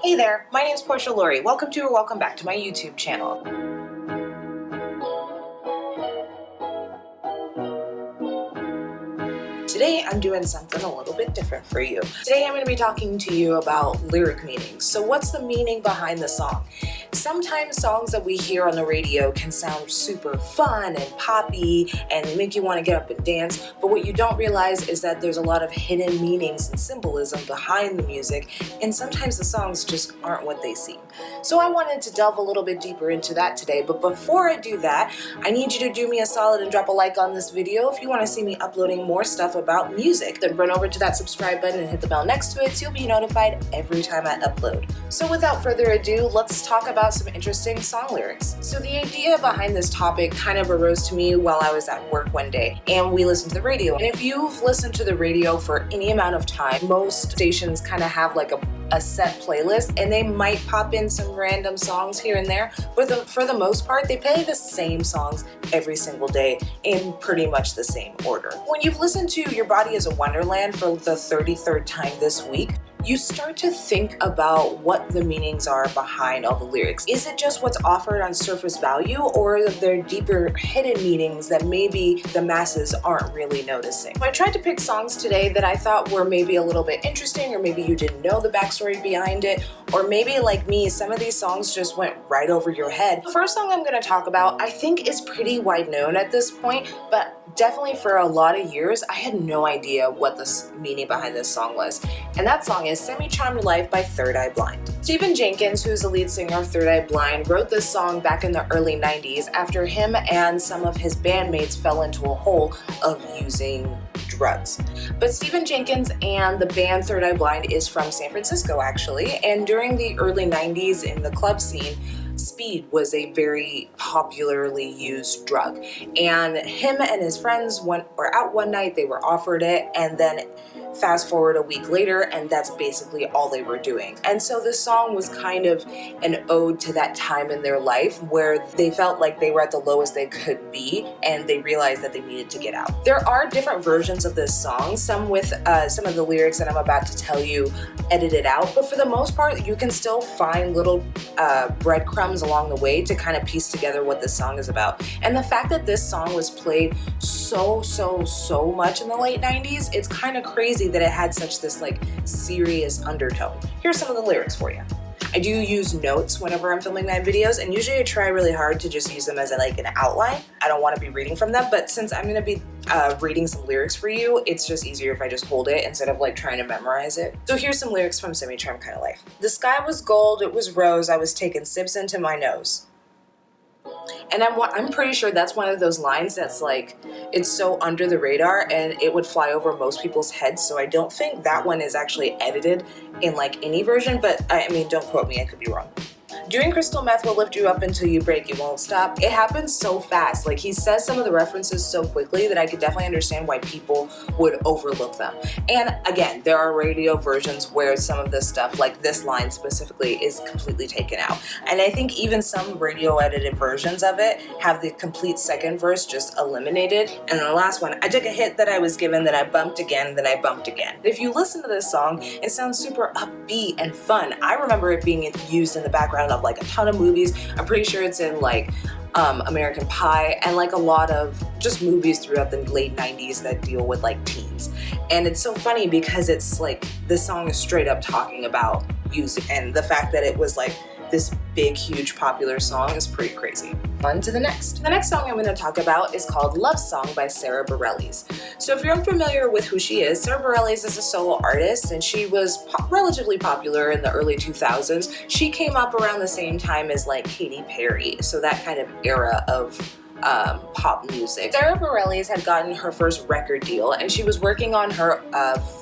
Hey there, my name's Porsha Lauri. Welcome to or welcome back to my YouTube channel. Today I'm doing something a little bit different for you. Today I'm going to be talking to you about lyric meanings. So what's the meaning behind the song? Sometimes songs that we hear on the radio can sound super fun and poppy and they make you want to get up and dance, but what you don't realize is that there's a lot of hidden meanings and symbolism behind the music, and sometimes the songs just aren't what they seem. So I wanted to delve a little bit deeper into that today, but before I do that, I need you to do me a solid and drop a like on this video if you want to see me uploading more stuff about music. Then run over to that subscribe button and hit the bell next to it so you'll be notified every time I upload. So without further ado, let's talk about some interesting song lyrics. So the idea behind this topic kind of arose to me while I was at work one day and we listened to the radio. And if you've listened to the radio for any amount of time, most stations kind of have like a set playlist and they might pop in some random songs here and there, but for the most part they play the same songs every single day in pretty much the same order. When you've listened to Your Body is a Wonderland for the 33rd time this week, you start to think about what the meanings are behind all the lyrics. Is it just what's offered on surface value, or are there deeper hidden meanings that maybe the masses aren't really noticing? So I tried to pick songs today that I thought were maybe a little bit interesting, or maybe you didn't know the backstory behind it, or maybe like me, some of these songs just went right over your head. The first song I'm going to talk about I think is pretty wide known at this point, but definitely for a lot of years I had no idea what the meaning behind this song was, and that song is Semi-Charmed Life by Third Eye Blind. Stephen Jenkins, who's the lead singer of Third Eye Blind, wrote this song back in the early 90s after him and some of his bandmates fell into a hole of using drugs. But Stephen Jenkins and the band Third Eye Blind is from San Francisco actually, and during the early 90s in the club scene, speed was a very popularly used drug, and him and his friends were out one night, they were offered it, and then fast forward a week later and that's basically all they were doing. And so this song was kind of an ode to that time in their life where they felt like they were at the lowest they could be and they realized that they needed to get out. There are different versions of this song, some with some of the lyrics that I'm about to tell you edited out, but for the most part you can still find little breadcrumbs along the way to kind of piece together what this song is about. And the fact that this song was played so much in the late 90s, it's kind of crazy that it had such this like serious undertone. Here's some of the lyrics for you. I do use notes whenever I'm filming my videos, and usually I try really hard to just use them as like an outline. I don't want to be reading from them, but since I'm going to be reading some lyrics for you, it's just easier if I just hold it instead of like trying to memorize it. So here's some lyrics from Semi-Charmed Kind of Life. The sky was gold, it was rose, I was taking sips into my nose. And I'm pretty sure that's one of those lines that's like, it's so under the radar and it would fly over most people's heads, so I don't think that one is actually edited in like any version, but I mean, don't quote me, I could be wrong. Doing crystal meth will lift you up until you break, you won't stop. It happens so fast. Like, he says some of the references so quickly that I could definitely understand why people would overlook them. And again, there are radio versions where some of this stuff, like this line specifically, is completely taken out. And I think even some radio edited versions of it have the complete second verse just eliminated. And then the last one, I took a hit that I was given, then I bumped again, then I bumped again. If you listen to this song, it sounds super upbeat and fun. I remember it being used in the background of like a ton of movies. I'm pretty sure it's in like American Pie and like a lot of just movies throughout the late 90s that deal with like teens. And it's so funny because it's like this song is straight up talking about music, and the fact that it was like this big, huge, popular song is pretty crazy. On to the next. The next song I'm going to talk about is called Love Song by Sara Bareilles. So if you're unfamiliar with who she is, Sara Bareilles is a solo artist, and she was relatively popular in the early 2000s. She came up around the same time as like Katy Perry, so that kind of era of pop music. Sara Bareilles had gotten her first record deal and she was working on her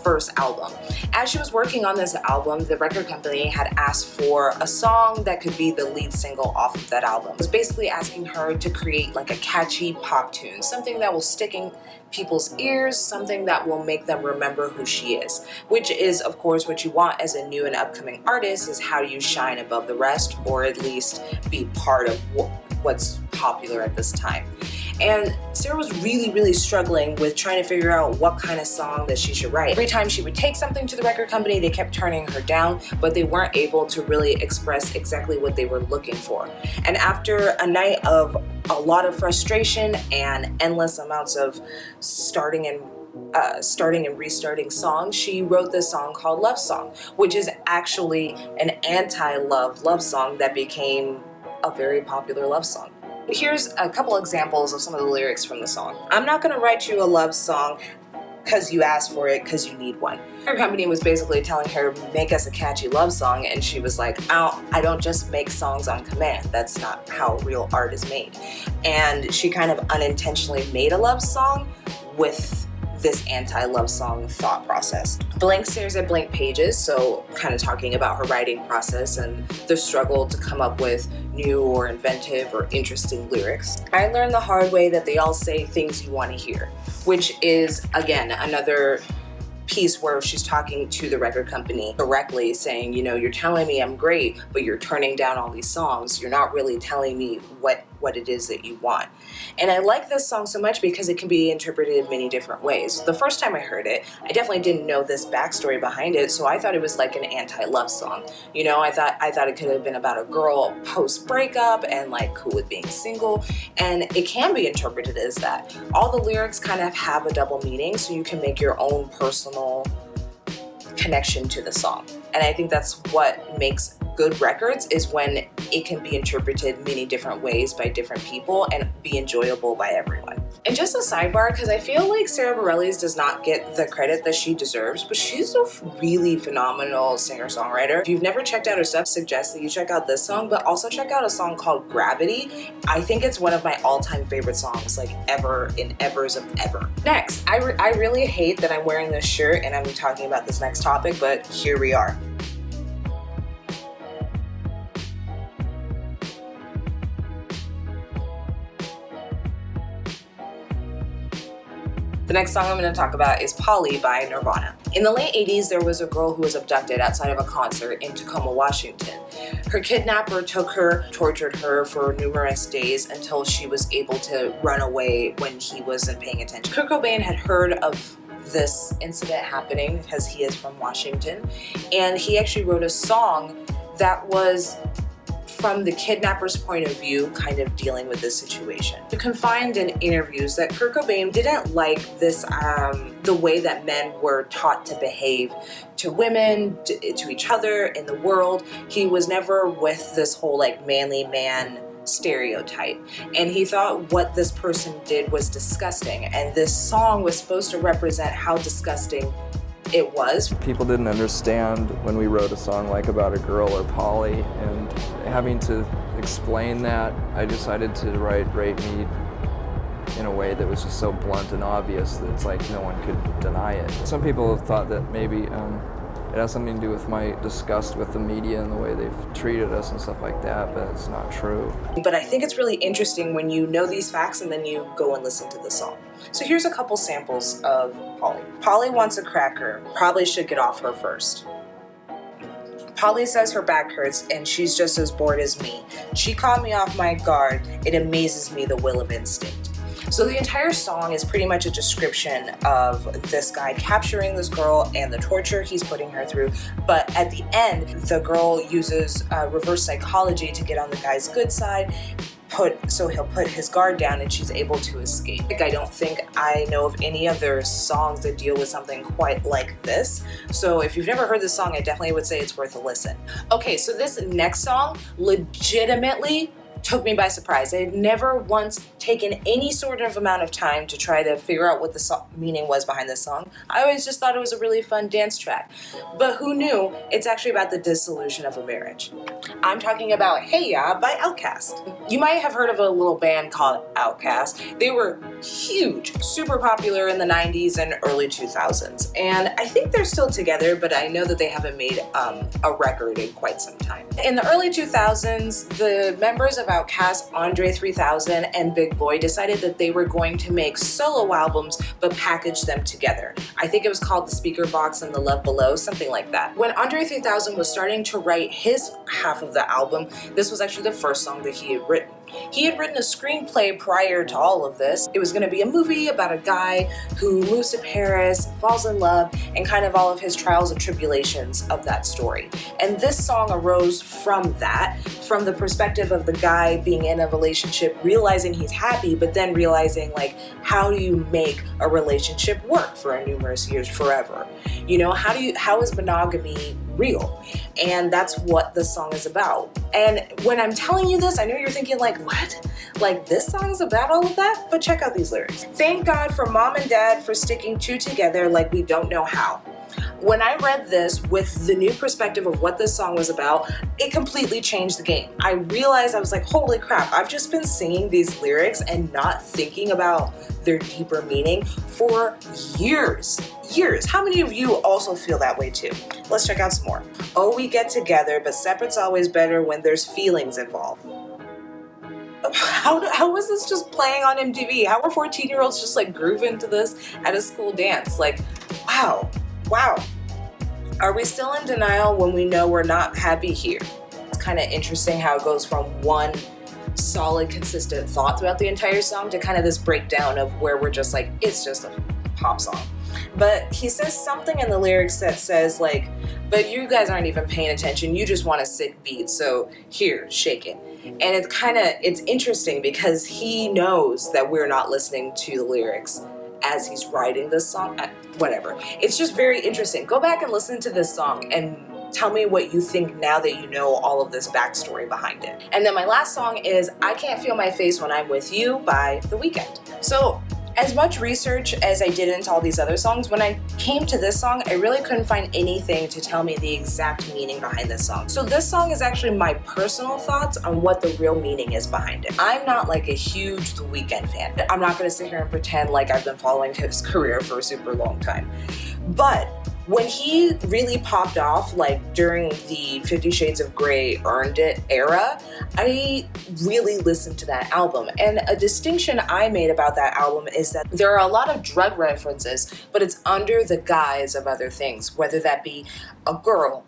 first album. As she was working on this album, the record company had asked for a song that could be the lead single off of that album. It was basically asking her to create like a catchy pop tune, something that will stick in people's ears, something that will make them remember who she is, which is of course what you want as a new and upcoming artist, is how you shine above the rest, or at least be part of what's popular at this time. And Sara was really struggling with trying to figure out what kind of song that she should write. Every time she would take something to the record company, they kept turning her down, but they weren't able to really express exactly what they were looking for. And after a night of a lot of frustration and endless amounts of starting and restarting songs, she wrote this song called Love Song, which is actually an anti-love song that became a very popular love song. Here's a couple examples of some of the lyrics from the song. I'm not gonna write you a love song because you asked for it, because you need one. Her company was basically telling her, make us a catchy love song, and she was like, I don't just make songs on command. That's not how real art is made. And she kind of unintentionally made a love song with this anti-love song thought process. Blank stares at blank pages, so kind of talking about her writing process and the struggle to come up with new or inventive or interesting lyrics. I learned the hard way that they all say things you want to hear, which is, again, another piece where she's talking to the record company directly, saying, you're telling me I'm great, but you're turning down all these songs. You're not really telling me what it is that you want. And I like this song so much because it can be interpreted in many different ways. The first time I heard it, I definitely didn't know this backstory behind it, so I thought it was like an anti-love song. I thought it could have been about a girl post-breakup and like cool with being single, and it can be interpreted as that. All the lyrics kind of have a double meaning, so you can make your own personal connection to the song. And I think that's what makes good records, is when it can be interpreted many different ways by different people and be enjoyable by everyone. And just a sidebar, because I feel like Sara Bareilles does not get the credit that she deserves, but she's a really phenomenal singer-songwriter. If you've never checked out her stuff, suggest that you check out this song, but also check out a song called Gravity. I think it's one of my all-time favorite songs, like ever in evers of ever. Next, I really hate that I'm wearing this shirt and I'm talking about this next topic, but here we are. The next song I'm going to talk about is Polly by Nirvana. In the late 80s, there was a girl who was abducted outside of a concert in Tacoma, Washington. Her kidnapper took her, tortured her for numerous days until she was able to run away when he wasn't paying attention. Kurt Cobain had heard of this incident happening because he is from Washington, and he actually wrote a song that was from the kidnapper's point of view, kind of dealing with this situation. You can find in interviews that Kurt Cobain didn't like this, the way that men were taught to behave to women, to each other, in the world. He was never with this whole like manly man stereotype, and he thought what this person did was disgusting, and this song was supposed to represent how disgusting it was. People didn't understand when we wrote a song like about a girl or Polly, and having to explain that, I decided to write Rape Me in a way that was just so blunt and obvious that it's like no one could deny it. Some people have thought that maybe it has something to do with my disgust with the media and the way they've treated us and stuff like that, but it's not true. But I think it's really interesting when you know these facts and then you go and listen to the song. So here's a couple samples of Polly. Polly wants a cracker, probably should get off her first. Polly says her back hurts and she's just as bored as me. She caught me off my guard. It amazes me, the will of instinct. So the entire song is pretty much a description of this guy capturing this girl and the torture he's putting her through. But at the end, the girl uses reverse psychology to get on the guy's good side, so he'll put his guard down and she's able to escape. I don't think I know of any other songs that deal with something quite like this. So if you've never heard this song, I definitely would say it's worth a listen. Okay, so this next song legitimately took me by surprise. I had never once taken any sort of amount of time to try to figure out what the meaning was behind this song. I always just thought it was a really fun dance track. But who knew it's actually about the dissolution of a marriage. I'm talking about Hey Ya by Outkast. You might have heard of a little band called Outkast. They were huge, super popular in the 90s and early 2000s. And I think they're still together, but I know that they haven't made a record in quite some time. In the early 2000s, the members of Outkast, Andre 3000 and Big Boy, decided that they were going to make solo albums but package them together. I think it was called The Speaker Box and The Love Below, something like that. When Andre 3000 was starting to write his half of the album, this was actually the first song that he had written. He had written a screenplay prior to all of this. It was going to be a movie about a guy who moves to Paris, falls in love, and kind of all of his trials and tribulations of that story. And this song arose from that, from the perspective of the guy being in a relationship, realizing he's happy, but then realizing, like, how do you make a relationship work for numerous years forever? You know, how is monogamy real? And that's what the song is about. And when I'm telling you this, I know you're thinking, like, what? Like, this song's about all of that? But check out these lyrics. Thank God for mom and dad for sticking two together like we don't know how. When I read this with the new perspective of what this song was about, it completely changed the game. I realized, I was like, holy crap, I've just been singing these lyrics and not thinking about their deeper meaning for years. How many of you also feel that way too? Let's check out some more. Oh, we get together, but separate's always better when there's feelings involved. How was this just playing on MTV? How are 14-year-olds just like grooving to this at a school dance? Like, wow. Are we still in denial when we know we're not happy here? It's kind of interesting how it goes from one solid, consistent thought throughout the entire song to kind of this breakdown of where we're just like, it's just a pop song. But he says something in the lyrics that says, like, but you guys aren't even paying attention. You just want a sick beat. So here, shake it. And it's interesting because he knows that we're not listening to the lyrics as he's writing this song. Whatever. It's just very interesting. Go back and listen to this song and tell me what you think now that you know all of this backstory behind it. And then my last song is I Can't Feel My Face When I'm With You by The Weeknd. So as much research as I did into all these other songs, when I came to this song, I really couldn't find anything to tell me the exact meaning behind this song. So this song is actually my personal thoughts on what the real meaning is behind it. I'm not like a huge The Weeknd fan. I'm not gonna sit here and pretend like I've been following his career for a super long time. But when he really popped off, like during the 50 Shades of Grey Earned It era, I really listened to that album. And a distinction I made about that album is that there are a lot of drug references, but it's under the guise of other things, whether that be a girl,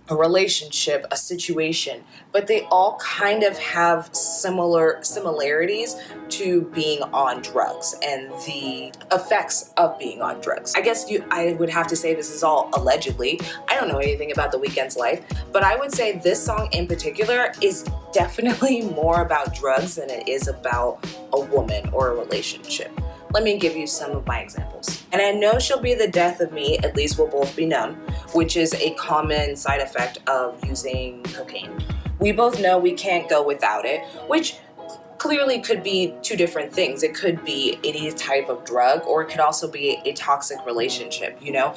a relationship, a situation, but they all kind of have similarities to being on drugs and the effects of being on drugs. I guess I would have to say this is all allegedly. I don't know anything about The Weeknd's life, but I would say this song in particular is definitely more about drugs than it is about a woman or a relationship. Let me give you some of my examples. And I know she'll be the death of me, at least we'll both be numb, which is a common side effect of using cocaine. We both know we can't go without it, which clearly could be two different things. It could be any type of drug, or it could also be a toxic relationship. You know,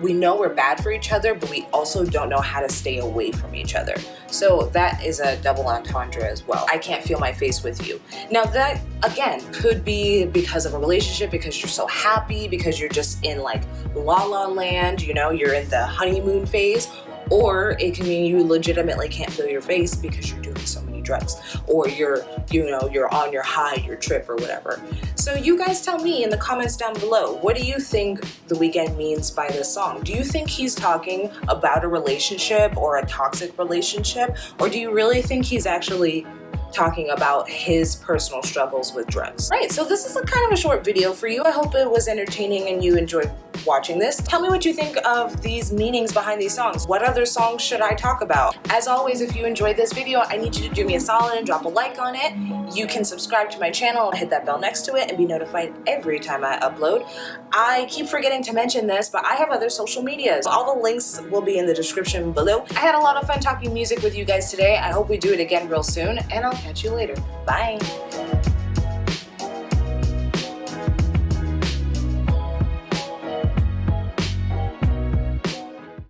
we know we're bad for each other, but we also don't know how to stay away from each other. So that is a double entendre as well. I can't feel my face with you. Now that, again, could be because of a relationship, because you're so happy, because you're just in like la la land, you know, you're in the honeymoon phase, or it can mean you legitimately can't feel your face because you're doing so many drugs, or you're on your high, your trip, or whatever. So you guys tell me in the comments down below, what do you think The Weeknd means by this song? Do you think he's talking about a relationship or a toxic relationship, or do you really think he's actually talking about his personal struggles with drugs? Right, so this is a kind of a short video for you. I hope it was entertaining and you enjoyed watching this. Tell me what you think of these meanings behind these songs. What other songs should I talk about? As always, if you enjoyed this video, I need you to do me a solid and drop a like on it. You can subscribe to my channel and hit that bell next to it and be notified every time I upload. I keep forgetting to mention this, but I have other social medias. All the links will be in the description below. I had a lot of fun talking music with you guys today. I hope we do it again real soon, and I'll catch you later. Bye.